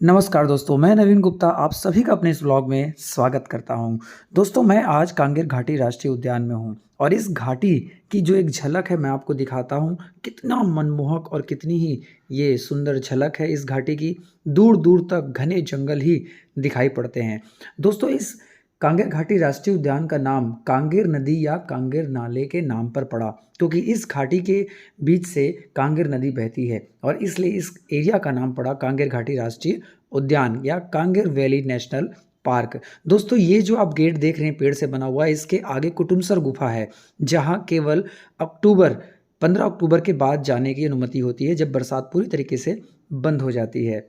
नमस्कार दोस्तों, मैं नवीन गुप्ता आप सभी का अपने इस व्लॉग में स्वागत करता हूं। दोस्तों, मैं आज कांगेर घाटी राष्ट्रीय उद्यान में हूं और इस घाटी की जो एक झलक है मैं आपको दिखाता हूं। कितना मनमोहक और कितनी ही ये सुंदर झलक है इस घाटी की। दूर दूर तक घने जंगल ही दिखाई पड़ते हैं। दोस्तों, इस कांगेर घाटी राष्ट्रीय उद्यान का नाम कांगेर नदी या कांगेर नाले के नाम पर पड़ा, क्योंकि इस घाटी के बीच से कांगेर नदी बहती है और इसलिए इस एरिया का नाम पड़ा कांगेर घाटी राष्ट्रीय उद्यान या कांगेर वैली नेशनल पार्क। दोस्तों, ये जो आप गेट देख रहे हैं पेड़ से बना हुआ है, इसके आगे कुटुमसर गुफा है, जहाँ केवल 15 अक्टूबर के बाद जाने की अनुमति होती है, जब बरसात पूरी तरीके से बंद हो जाती है।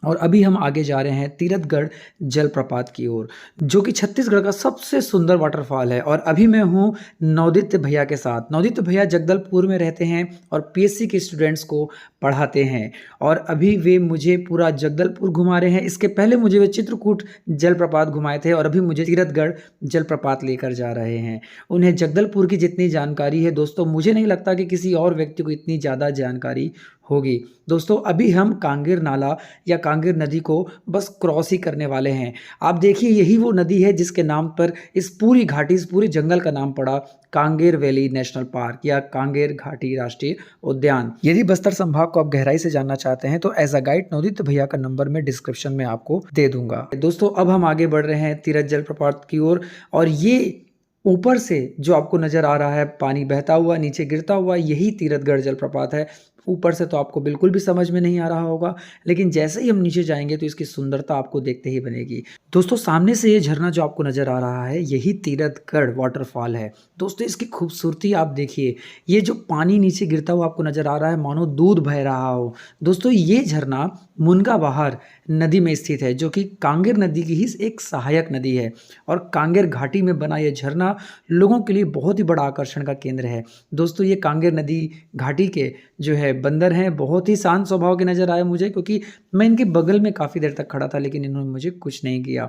और अभी हम आगे जा रहे हैं तीरथगढ़ जलप्रपात की ओर, जो कि छत्तीसगढ़ का सबसे सुंदर वाटरफॉल है। और अभी मैं हूँ नवोदित्य भैया के साथ। नवोदित्य भैया जगदलपुर में रहते हैं और पीएससी के स्टूडेंट्स को पढ़ाते हैं और अभी वे मुझे पूरा जगदलपुर घुमा रहे हैं। इसके पहले मुझे वे चित्रकूट जलप्रपात घुमाए थे और अभी मुझे तीरथगढ़ जलप्रपात लेकर जा रहे हैं। उन्हें जगदलपुर की जितनी जानकारी है दोस्तों, मुझे नहीं लगता कि किसी और व्यक्ति को इतनी ज़्यादा जानकारी होगी। दोस्तों, अभी हम कांगेर नाला या कांगेर नदी को बस क्रॉस ही करने वाले हैं। आप देखिए, यही वो नदी है जिसके नाम पर इस पूरी घाटी, इस पूरे जंगल का नाम पड़ा कांगेर वैली नेशनल पार्क या कांगेर घाटी राष्ट्रीय उद्यान। यदि बस्तर संभाग को आप गहराई से जानना चाहते हैं तो एज अ गाइड नवोदित्य भैया का नंबर मैं डिस्क्रिप्शन में आपको दे दूंगा। दोस्तों, अब हम आगे बढ़ रहे हैं तीरथ जलप्रपात की ओर और ये ऊपर से जो आपको नजर आ रहा है पानी बहता हुआ नीचे गिरता हुआ, यही तीरथगढ़ जलप्रपात है। ऊपर से तो आपको बिल्कुल भी समझ में नहीं आ रहा होगा, लेकिन जैसे ही हम नीचे जाएंगे तो इसकी सुंदरता आपको देखते ही बनेगी। दोस्तों, सामने से ये झरना जो आपको नजर आ रहा है, यही तीरथगढ़ वाटरफॉल है। दोस्तों, इसकी खूबसूरती आप देखिए। ये जो पानी नीचे गिरता हुआ आपको नजर आ रहा है, मानो दूध बह रहा हो। दोस्तों, ये झरना मुनगा बहार नदी में स्थित है, जो कि कांगेर नदी की ही एक सहायक नदी है। और कांगेर घाटी में बना यह झरना लोगों के लिए बहुत ही बड़ा आकर्षण का केंद्र है। दोस्तों, ये कांगेर नदी घाटी के जो है बंदर हैं, बहुत ही शांत स्वभाव के नजर आए मुझे, क्योंकि मैं इनके बगल में काफ़ी देर तक खड़ा था लेकिन इन्होंने मुझे कुछ नहीं किया।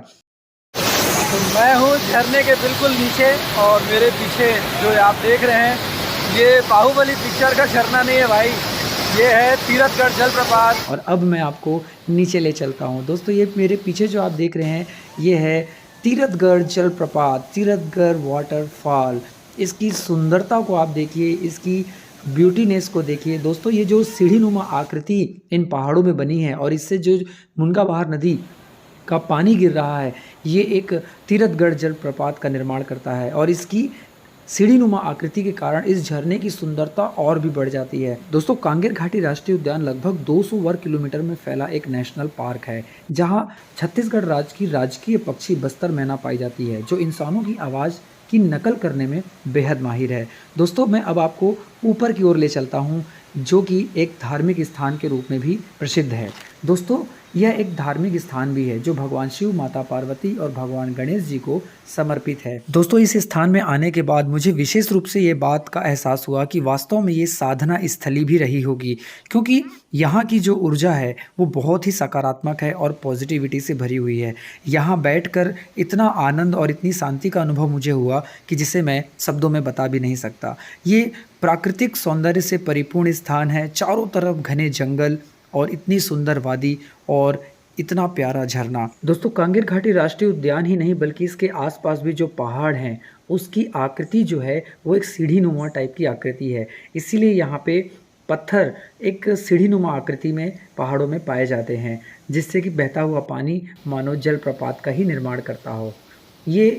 तो मैं हूँ झरने के बिल्कुल नीचे और मेरे पीछे जो आप देख रहे हैं, ये बाहुबली पिक्चर का झरना नहीं है भाई, ये है तीरथगढ़ जलप्रपात। और अब मैं आपको नीचे ले चलता हूँ। दोस्तों, ये मेरे पीछे जो आप देख रहे हैं, ये है तीरथगढ़ जलप्रपात, तीरथगढ़ वाटरफॉल। इसकी सुंदरता को आप देखिए, इसकी ब्यूटीनेस को देखिए। दोस्तों, ये जो सीढ़ीनुमा आकृति इन पहाड़ों में बनी है और इससे जो मुनगा बहार नदी का पानी गिर रहा है, ये एक तीरथगढ़ जलप्रपात का निर्माण करता है और इसकी सीढ़ीनुमा आकृति के कारण इस झरने की सुंदरता और भी बढ़ जाती है। दोस्तों, कांगेर घाटी राष्ट्रीय उद्यान लगभग 200 वर्ग किलोमीटर में फैला एक नेशनल पार्क है, जहां छत्तीसगढ़ राज्य की राजकीय पक्षी बस्तर मैना पाई जाती है, जो इंसानों की आवाज़ की नकल करने में बेहद माहिर है। दोस्तों, मैं अब आपको ऊपर की ओर ले चलता हूँ, जो कि एक धार्मिक स्थान के रूप में भी प्रसिद्ध है। दोस्तों, यह एक धार्मिक स्थान भी है जो भगवान शिव, माता पार्वती और भगवान गणेश जी को समर्पित है। दोस्तों, इस स्थान में आने के बाद मुझे विशेष रूप से ये बात का एहसास हुआ कि वास्तव में ये साधना स्थली भी रही होगी, क्योंकि यहाँ की जो ऊर्जा है वो बहुत ही सकारात्मक है और पॉजिटिविटी से भरी हुई है। यहाँ बैठकर इतना आनंद और इतनी शांति का अनुभव मुझे हुआ कि जिसे मैं शब्दों में बता भी नहीं सकता। ये प्राकृतिक सौंदर्य से परिपूर्ण स्थान है, चारों तरफ घने जंगल और इतनी सुंदर वादी और इतना प्यारा झरना। दोस्तों, कांगेर घाटी राष्ट्रीय उद्यान ही नहीं बल्कि इसके आसपास भी जो पहाड़ हैं उसकी आकृति जो है वो एक सीढ़ीनुमा टाइप की आकृति है। इसीलिए यहाँ पे पत्थर एक सीढ़ीनुमा आकृति में पहाड़ों में पाए जाते हैं, जिससे कि बहता हुआ पानी मानो जलप्रपात का ही निर्माण करता हो। ये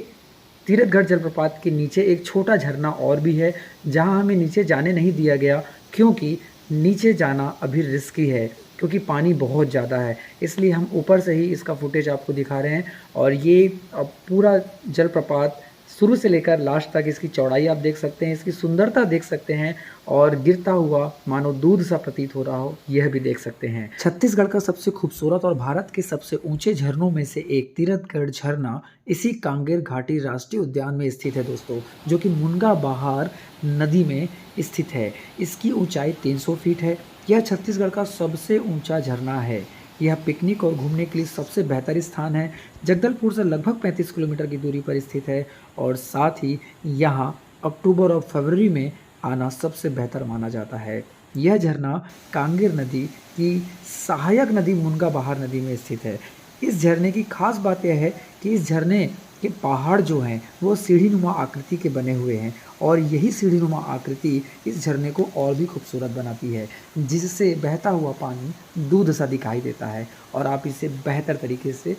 तीरथगढ़ जलप्रपात के नीचे एक छोटा झरना और भी है, जहाँ हमें नीचे जाने नहीं दिया गया, क्योंकि नीचे जाना अभी रिस्की है, क्योंकि पानी बहुत ज़्यादा है। इसलिए हम ऊपर से ही इसका फुटेज आपको दिखा रहे हैं। और ये अब पूरा जलप्रपात शुरू से लेकर लास्ट तक इसकी चौड़ाई आप देख सकते हैं, इसकी सुंदरता देख सकते हैं और गिरता हुआ मानो दूध सा प्रतीत हो रहा हो, यह भी देख सकते हैं। छत्तीसगढ़ का सबसे खूबसूरत और भारत के सबसे ऊंचे झरनों में से एक तीरथगढ़ झरना इसी कांगेर घाटी राष्ट्रीय उद्यान में स्थित है दोस्तों, जो कि मुनगा बहार नदी में स्थित है। इसकी ऊंचाई 300 फीट है। यह छत्तीसगढ़ का सबसे ऊंचा झरना है। यह पिकनिक और घूमने के लिए सबसे बेहतर स्थान है। जगदलपुर से लगभग 35 किलोमीटर की दूरी पर स्थित है और साथ ही यहाँ अक्टूबर और फरवरी में आना सबसे बेहतर माना जाता है। यह झरना कांगेर नदी की सहायक नदी मुनगा बहार नदी में स्थित है। इस झरने की खास बात यह है कि इस झरने के पहाड़ जो हैं वो सीढ़ीनुमा आकृति के बने हुए हैं और यही सीढ़ीनुमा आकृति इस झरने को और भी खूबसूरत बनाती है, जिससे बहता हुआ पानी दूध सा दिखाई देता है और आप इसे बेहतर तरीके से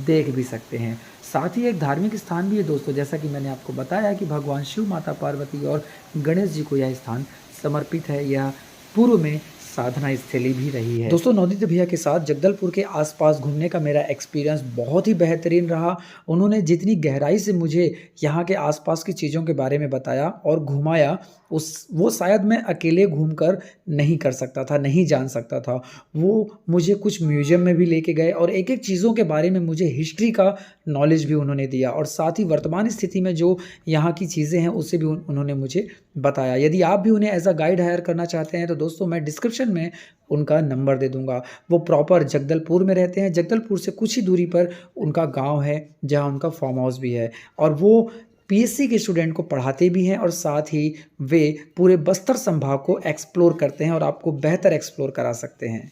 देख भी सकते हैं। साथ ही एक धार्मिक स्थान भी है दोस्तों, जैसा कि मैंने आपको बताया कि भगवान शिव, माता पार्वती और गणेश जी को यह स्थान समर्पित है। यह पूर्व में साधना स्थली भी रही है। दोस्तों, नवनीत भैया के साथ जगदलपुर के आसपास घूमने का मेरा एक्सपीरियंस बहुत ही बेहतरीन रहा। उन्होंने जितनी गहराई से मुझे यहाँ के आसपास की चीज़ों के बारे में बताया और घुमाया, वो शायद मैं अकेले घूमकर नहीं कर सकता था, नहीं जान सकता था। वो मुझे कुछ म्यूज़ियम में भी लेके गए और एक-एक चीज़ों के बारे में मुझे हिस्ट्री का नॉलेज भी उन्होंने दिया और साथ ही वर्तमान स्थिति में जो यहाँ की चीज़ें हैं उससे भी उन्होंने मुझे बताया। यदि आप भी उन्हें एज़ अ गाइड हायर करना चाहते हैं तो दोस्तों मैं डिस्क्रिप्शन में उनका नंबर दे दूँगा। वो प्रॉपर जगदलपुर में रहते हैं। जगदलपुर से कुछ ही दूरी पर उनका गाँव है, जहाँ उनका फार्म हाउस भी है और वो पीएससी के स्टूडेंट को पढ़ाते भी हैं और साथ ही वे पूरे बस्तर संभाग को एक्सप्लोर करते हैं और आपको बेहतर एक्सप्लोर करा सकते हैं।